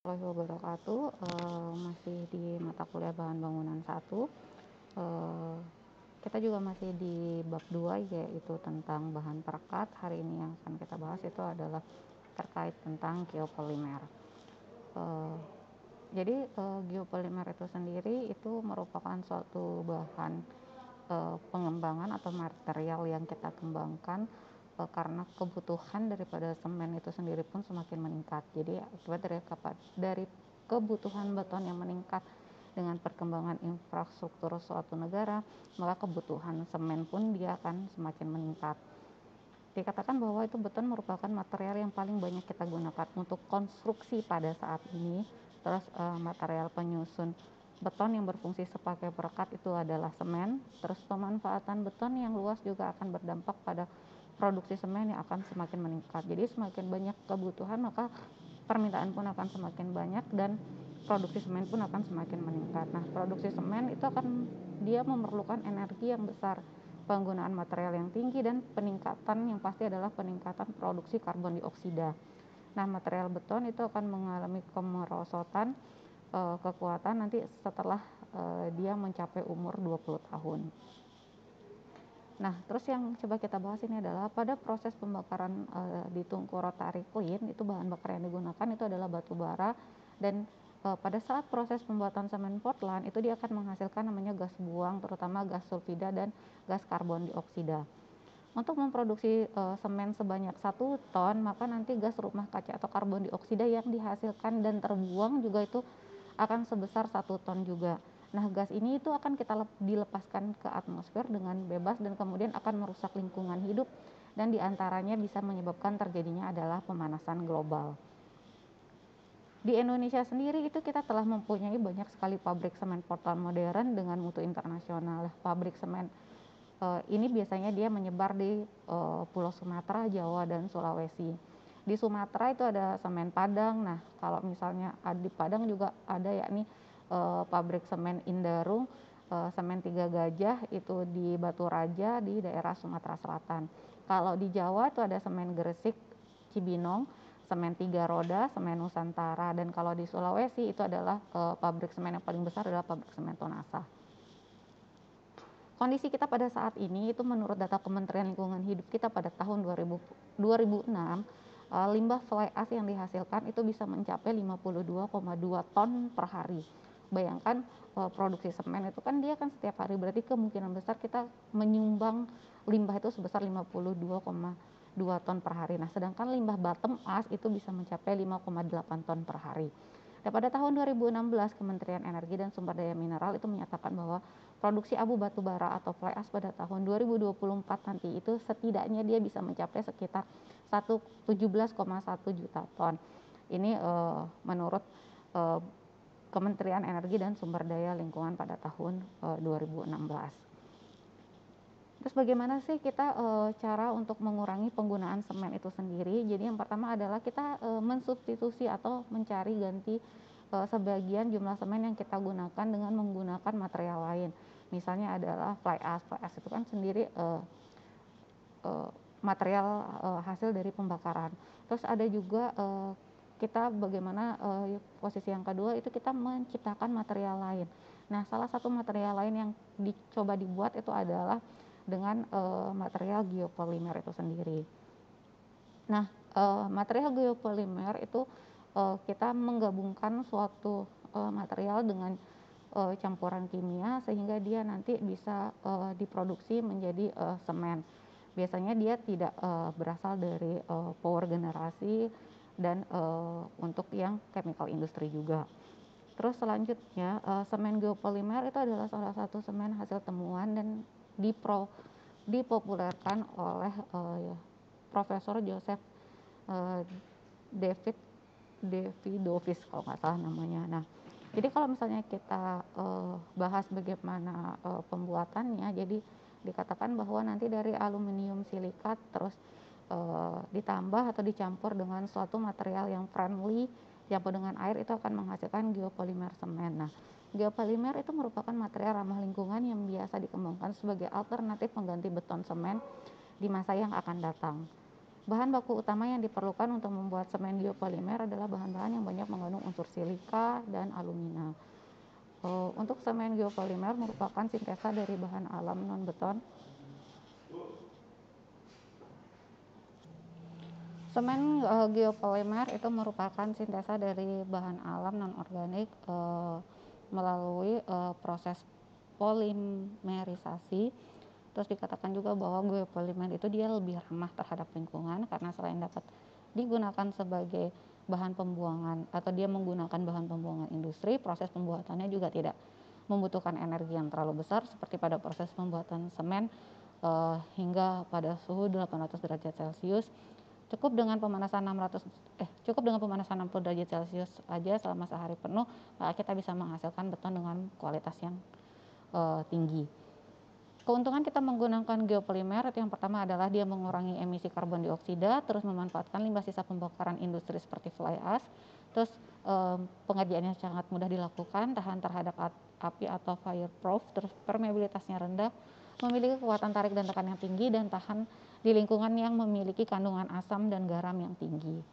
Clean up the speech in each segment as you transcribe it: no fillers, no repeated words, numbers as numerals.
Wabarakatuh, masih di mata kuliah bahan bangunan 1. eee, kita juga masih di bab 2, yaitu tentang bahan perekat. Hari ini yang akan kita bahas itu adalah terkait tentang geopolimer. Eee, geopolimer itu sendiri itu merupakan suatu bahan pengembangan atau material yang kita kembangkan karena kebutuhan daripada semen itu sendiri pun semakin meningkat. Jadi akibat dari kebutuhan beton yang meningkat dengan perkembangan infrastruktur suatu negara, maka kebutuhan semen pun dia akan semakin meningkat. Dikatakan bahwa itu beton merupakan material yang paling banyak kita gunakan untuk konstruksi pada saat ini. Terus material penyusun beton yang berfungsi sebagai perekat itu adalah semen. Terus pemanfaatan beton yang luas juga akan berdampak pada produksi semen yang akan semakin meningkat. Jadi semakin banyak kebutuhan, maka permintaan pun akan semakin banyak dan produksi semen pun akan semakin meningkat. Nah, produksi semen itu dia memerlukan energi yang besar, penggunaan material yang tinggi, dan peningkatan yang pasti adalah peningkatan produksi karbon dioksida. Nah, material beton itu akan mengalami kemerosotan kekuatan nanti setelah dia mencapai umur 20 tahun. Nah, terus yang coba kita bahas ini adalah pada proses pembakaran di tungku rotary kiln, itu bahan bakar yang digunakan itu adalah batu bara, dan pada saat proses pembuatan semen Portland itu dia akan menghasilkan namanya gas buang, terutama gas sulfida dan gas karbon dioksida. Untuk memproduksi semen sebanyak 1 ton, maka nanti gas rumah kaca atau karbon dioksida yang dihasilkan dan terbuang juga itu akan sebesar 1 ton juga. Nah, gas ini itu akan kita dilepaskan ke atmosfer dengan bebas dan kemudian akan merusak lingkungan hidup, dan diantaranya bisa menyebabkan terjadinya adalah pemanasan global. Di Indonesia sendiri itu kita telah mempunyai banyak sekali pabrik semen Portland modern dengan mutu internasional. Pabrik semen ini biasanya dia menyebar di Pulau Sumatera, Jawa, dan Sulawesi. Di Sumatera itu ada semen Padang. Nah, kalau misalnya di Padang juga ada, yakni pabrik semen Indarung, semen Tiga Gajah itu di Batu Raja di daerah Sumatera Selatan. Kalau di Jawa itu ada semen Gresik, Cibinong, semen Tiga Roda, semen Nusantara, dan kalau di Sulawesi itu adalah pabrik semen yang paling besar adalah pabrik semen Tonasa. Kondisi kita pada saat ini itu menurut data Kementerian Lingkungan Hidup kita pada tahun 2006, limbah fly ash yang dihasilkan itu bisa mencapai 52,2 ton per hari. Bayangkan produksi semen itu kan dia kan setiap hari, berarti kemungkinan besar kita menyumbang limbah itu sebesar 52,2 ton per hari. Nah, sedangkan limbah bottom ash itu bisa mencapai 5,8 ton per hari. Dan pada tahun 2016, Kementerian Energi dan Sumber Daya Mineral itu menyatakan bahwa produksi abu batu bara atau fly ash pada tahun 2024 nanti itu setidaknya dia bisa mencapai sekitar 17,1 juta ton. Ini menurut Kementerian Energi dan Sumber Daya Lingkungan pada tahun 2016. Terus bagaimana sih kita cara untuk mengurangi penggunaan semen itu sendiri? Jadi yang pertama adalah kita mensubstitusi atau mencari ganti sebagian jumlah semen yang kita gunakan dengan menggunakan material lain. Misalnya adalah fly ash. Fly ash itu kan sendiri material hasil dari pembakaran. Terus ada juga kita bagaimana posisi yang kedua itu kita menciptakan material lain. Nah, salah satu material lain yang dicoba dibuat itu adalah dengan material geopolimer itu sendiri. Nah, material geopolimer itu kita menggabungkan suatu material dengan campuran kimia sehingga dia nanti bisa diproduksi menjadi semen. Biasanya dia tidak berasal dari power generasi dan untuk yang chemical industry juga. Terus selanjutnya semen geopolimer itu adalah salah satu semen hasil temuan dan dipopulerkan oleh Profesor Joseph Davidovis kalau nggak salah namanya. Nah, jadi kalau misalnya kita bahas bagaimana pembuatannya, jadi dikatakan bahwa nanti dari aluminium silikat terus ditambah atau dicampur dengan suatu material yang friendly, dicampur dengan air, itu akan menghasilkan geopolimer semen. Nah, geopolimer itu merupakan material ramah lingkungan yang biasa dikembangkan sebagai alternatif pengganti beton semen di masa yang akan datang. Bahan baku utama yang diperlukan untuk membuat semen geopolimer adalah bahan-bahan yang banyak mengandung unsur silika dan alumina. Untuk semen geopolimer merupakan sintesa dari bahan alam non-beton. Semen geopolimer itu merupakan sintesa dari bahan alam non-organik melalui proses polimerisasi. Terus dikatakan juga bahwa geopolimer itu dia lebih ramah terhadap lingkungan karena selain dapat digunakan sebagai bahan pembuangan atau dia menggunakan bahan pembuangan industri, proses pembuatannya juga tidak membutuhkan energi yang terlalu besar seperti pada proses pembuatan semen hingga pada suhu 800 derajat Celcius. Cukup dengan pemanasan 60 derajat Celcius aja selama sehari penuh, kita bisa menghasilkan beton dengan kualitas yang tinggi. Keuntungan kita menggunakan geopolimer itu yang pertama adalah dia mengurangi emisi karbon dioksida, terus memanfaatkan limbah sisa pembakaran industri seperti fly ash, terus pengerjaannya sangat mudah dilakukan, tahan terhadap api atau fireproof, terus permeabilitasnya rendah, memiliki kekuatan tarik dan tekan yang tinggi, dan tahan di lingkungan yang memiliki kandungan asam dan garam yang tinggi.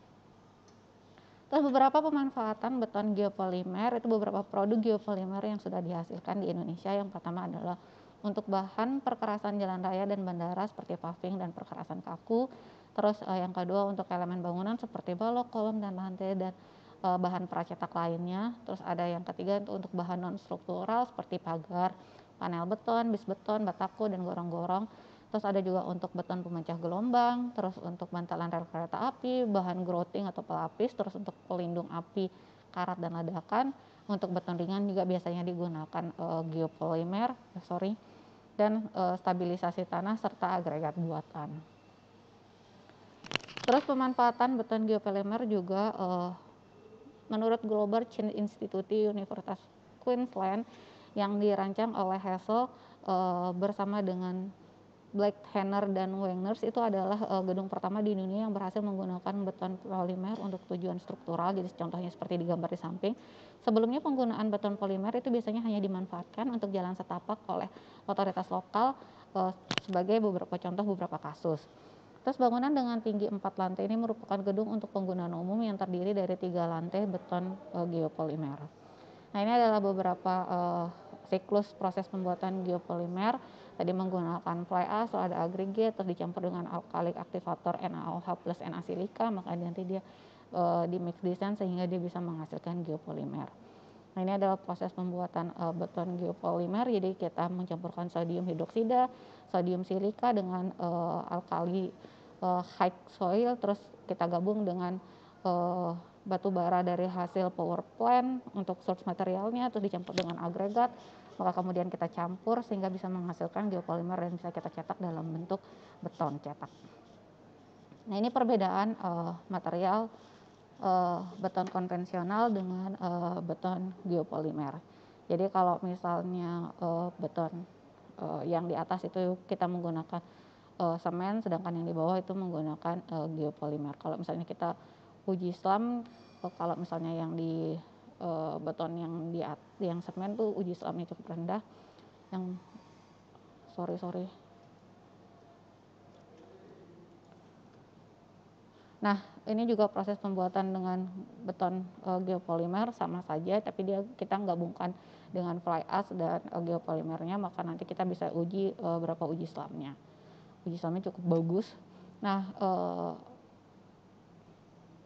Terus beberapa pemanfaatan beton geopolimer itu beberapa produk geopolimer yang sudah dihasilkan di Indonesia. Yang pertama adalah untuk bahan perkerasan jalan raya dan bandara seperti paving dan perkerasan kaku. Terus yang kedua untuk elemen bangunan seperti balok, kolom, dan lantai dan bahan pracetak lainnya. Terus ada yang ketiga untuk bahan non struktural seperti pagar, panel beton, bis beton, batako, dan gorong-gorong. Terus ada juga untuk beton pemecah gelombang, terus untuk bantalan rel kereta api, bahan grouting atau pelapis, terus untuk pelindung api, karat, dan ledakan. Untuk beton ringan juga biasanya digunakan geopolimer, dan stabilisasi tanah serta agregat buatan. Terus pemanfaatan beton geopolimer juga menurut Global Change Institute Universitas Queensland yang dirancang oleh Hassel bersama dengan Blackhanner dan Wengers, itu adalah gedung pertama di dunia yang berhasil menggunakan beton polimer untuk tujuan struktural. Jadi contohnya seperti digambar di samping. Sebelumnya penggunaan beton polimer itu biasanya hanya dimanfaatkan untuk jalan setapak oleh otoritas lokal sebagai beberapa kasus. Terus bangunan dengan tinggi 4 lantai ini merupakan gedung untuk penggunaan umum yang terdiri dari 3 lantai beton geopolimer. Nah, ini adalah beberapa siklus proses pembuatan geopolimer. Tadi menggunakan fly ash, ada agregat, terus dicampur dengan alkali aktivator NaOH plus Na silika, maka nanti dia di mix design sehingga dia bisa menghasilkan geopolimer. Nah, ini adalah proses pembuatan beton geopolimer. Jadi kita mencampurkan sodium hidroksida, sodium silika dengan alkali high soil, terus kita gabung dengan batu bara dari hasil power plant untuk source materialnya, terus dicampur dengan agregat, maka kemudian kita campur sehingga bisa menghasilkan geopolimer dan bisa kita cetak dalam bentuk beton cetak. Nah, ini perbedaan material beton konvensional dengan beton geopolimer. Jadi kalau misalnya beton yang di atas itu kita menggunakan semen, sedangkan yang di bawah itu menggunakan geopolimer. Kalau misalnya kita uji SLAM, kalau misalnya yang di beton yang semen tuh uji SLAM-nya cukup rendah. Yang sorry. Nah, ini juga proses pembuatan dengan beton geopolimer sama saja, tapi kita gabungkan dengan fly ash dan geopolimernya, maka nanti kita bisa uji berapa uji SLAM-nya. Uji SLAM-nya cukup bagus. Nah,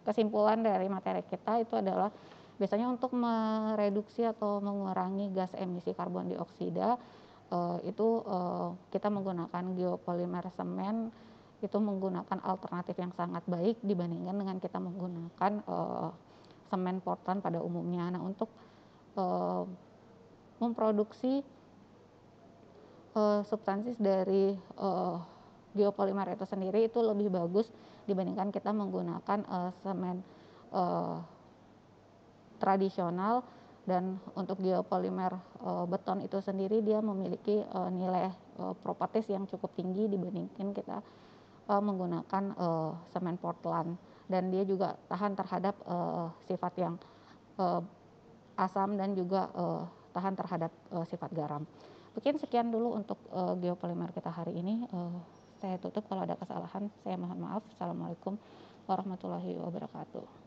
kesimpulan dari materi kita itu adalah biasanya untuk mereduksi atau mengurangi gas emisi karbon dioksida kita menggunakan geopolimer semen itu menggunakan alternatif yang sangat baik dibandingkan dengan kita menggunakan semen Portland pada umumnya. Nah, untuk memproduksi substansi dari geopolimer itu sendiri itu lebih bagus dibandingkan kita menggunakan semen tradisional. Dan untuk geopolimer beton itu sendiri dia memiliki nilai properties yang cukup tinggi dibandingkan kita menggunakan semen Portland, dan dia juga tahan terhadap sifat yang asam dan juga tahan terhadap sifat garam. Mungkin sekian dulu untuk geopolimer kita hari ini. Saya tutup, kalau ada kesalahan saya mohon maaf. Assalamualaikum warahmatullahi wabarakatuh.